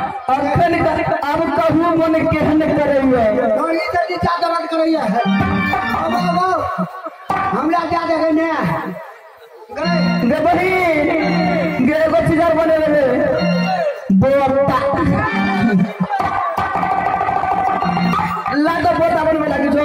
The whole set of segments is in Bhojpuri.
अब कहूँ मन केहन करैया नौली तो नीचा दर्द करैया है हमरा जा दे ने गे बही गे एगो चीज बने रे बोता लागा बोता बन में लागी जो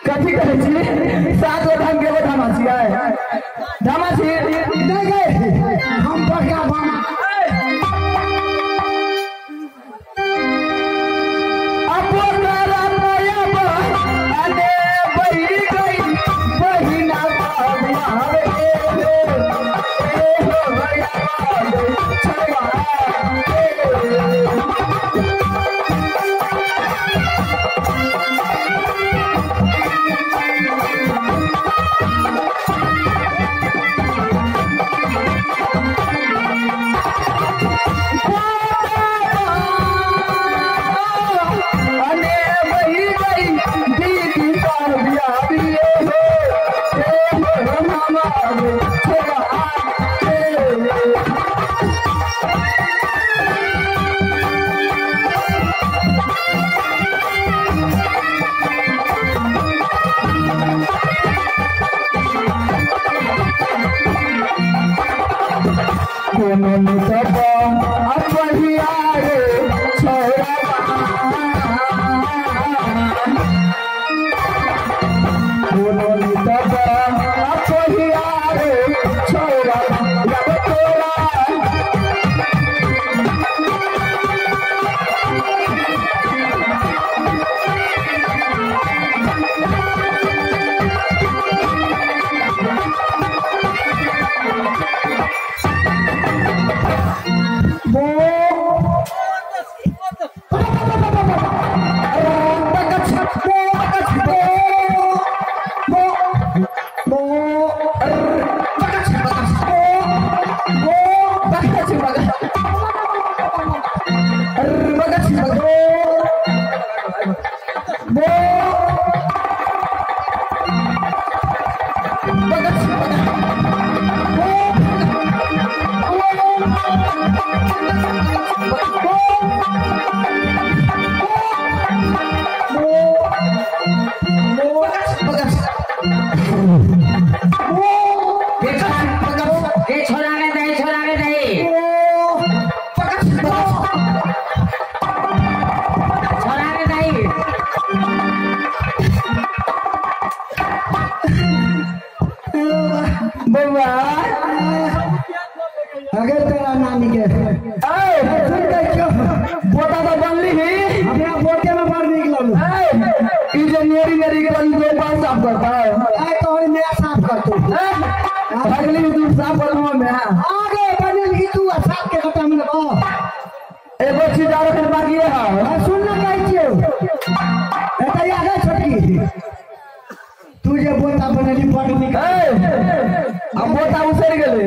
कथी करे छी सात गो ढंग के धमासी है धमासी नहीं गए हम बढ़िया बामा अपो तारा माया बा अने बही गई बही ना मारे ए हो गया छवा कोनो सब अपहिया रे छोरा कोनो सब अपहिया रे छोरा जब तोरा अगर तेरा नानी के पोता तो बनली ही अपना पोते में मार निकल इंजीनियरिंग नरी के बंद दो पास साफ करता है आई तो और मैं साफ कर तू अगली तू साफ कर मैं आगे बनल की तू साफ के खत्म में बा एगो चीज और कर बाकी है सुन ना कहै छियो एतै आगे छोटकी तू जे बोता बनली पढ़ निकल अब बोता उसेर गेले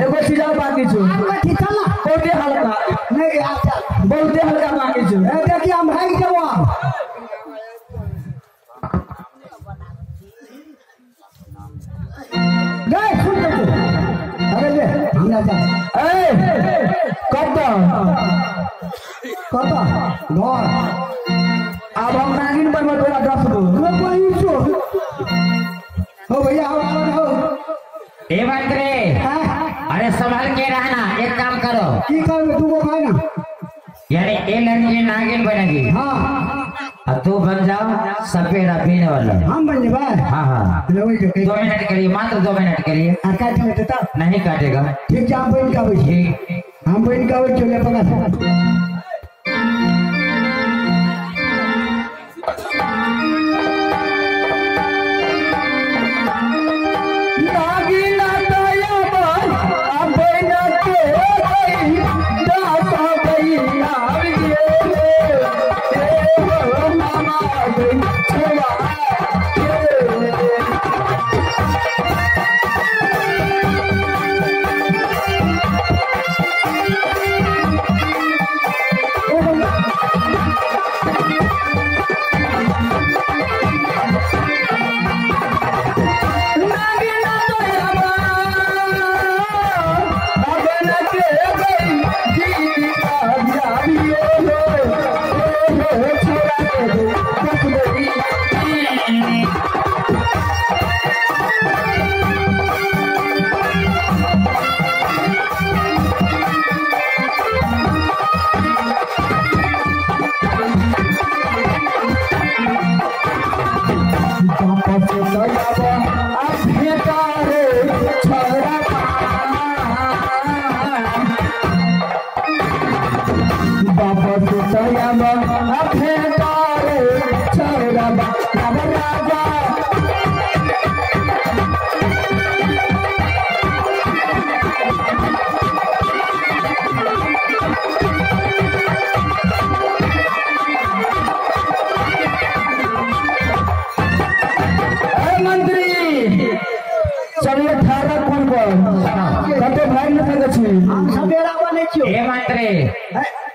एगो चीज और बाकी छु ठीक चल बहुते हल्का नहीं आ चल बहुते हल्का बाकी छु देखिए हम भाग जवा गए सुन तो अरे ले हमरा जा कब घर अब हम नागिन बनवा तोरा 10 गो हो भैया हो ए बात रे अरे संभाल के रहना एक काम करो की करो तू को भाई ना यानी ए लड़की नागिन बनेगी हाँ और तू बन जाओ सफेद पीने वाला हम बन जाए हाँ हाँ 2 मिनट के लिए मात्र 2 मिनट के लिए काट लेते तब नहीं काटेगा ठीक है हम बन का ठीक हम बन का चले पकड़ ए मंत्री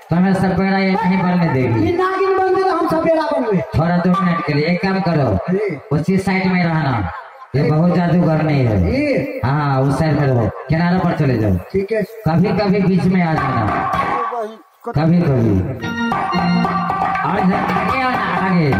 तुम्हें सपेरा ये नहीं बनने देगी। ये नागिन बन गए हम सपेरा बन गए। थोड़ा 2 मिनट के लिए एक काम करो, उसी साइड में रहना, ये बहुत जादूगर नहीं है। हाँ उस साइड में रहो, किनारे पर चले जाओ। ठीक है। कभी कभी बीच में आ जाना, कभी कभी और आगे आना आगे।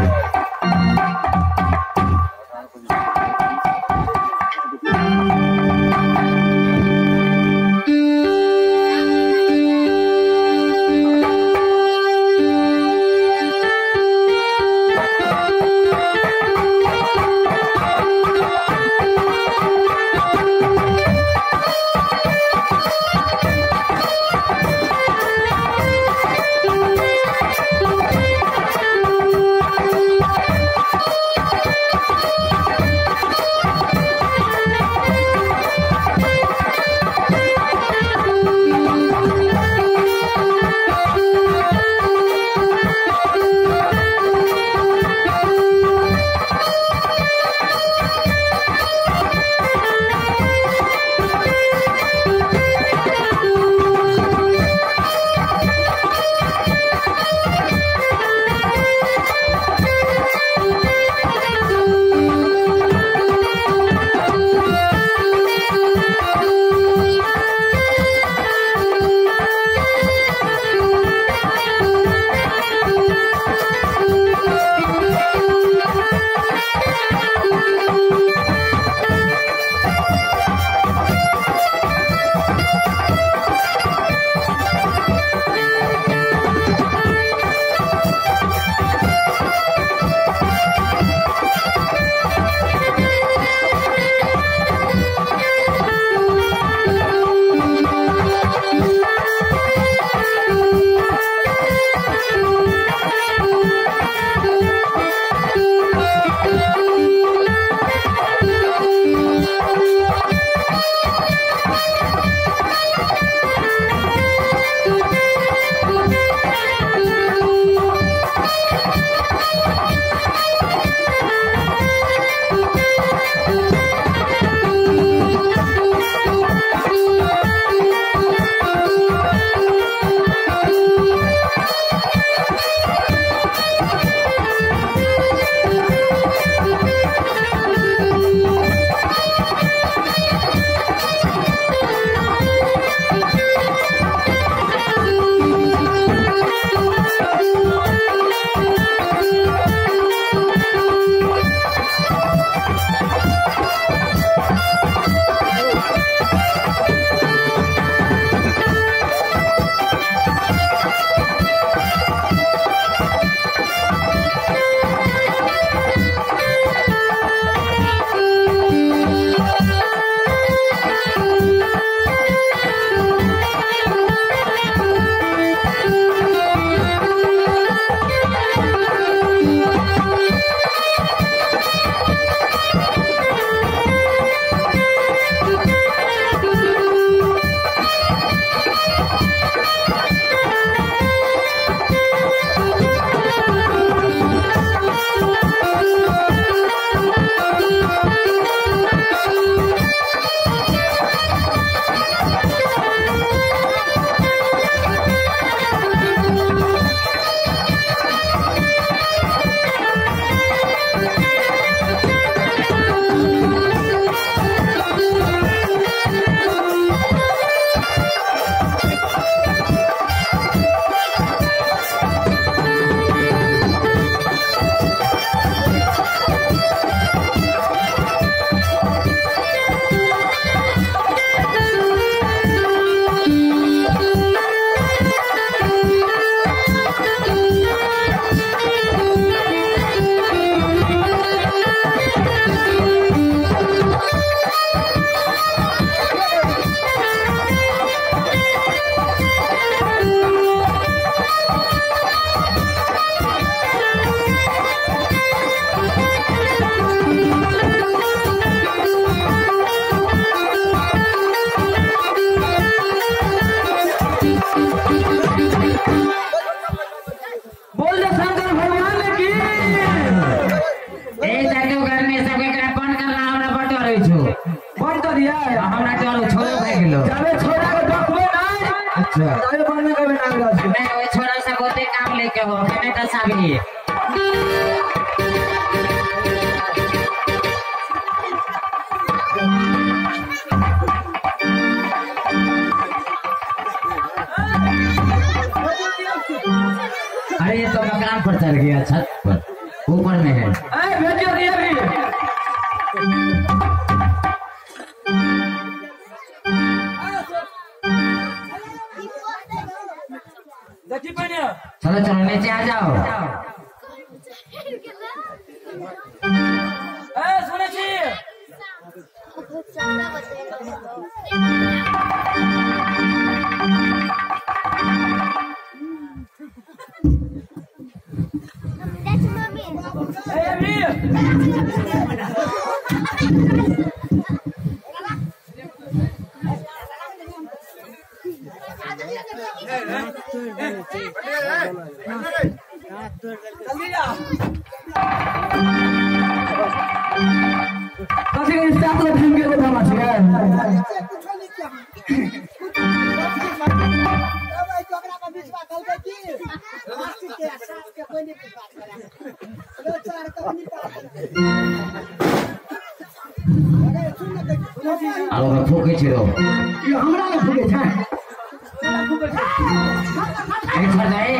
दिया है हमरा चलो छोड़ो भाई गेलो जाबे छोड़ा के देखबो ना अच्छा जाबे हो के नेता साहब अरे ये तो मकान पर चढ़ गया, छत पर ऊपर में है। भेजिए दिया भी। चलो चलो नीचे आ जाओ। सुने छी आलो फूके छिरो ये हमरा ने फूके छै एक बार जाए।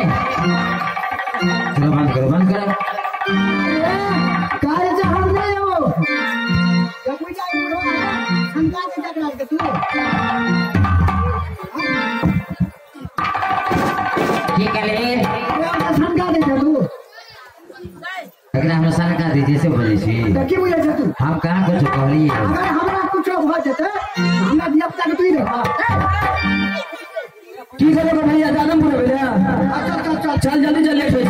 चलो बंद करो काहे जे हम नहीं हो जब कोई जाई बुढ़वा शंका के जगह के तू की कहले शंका दे तू लेकिन हम शंका दे जैसे बोले छी देखी बुझे छै तू हम कहां कुछ कहली अगर हमरा कुछ हो जेते हमरा दिया तक तू ही रह की करे भैया दादम पूरे भैया चल जल्दी जल्दी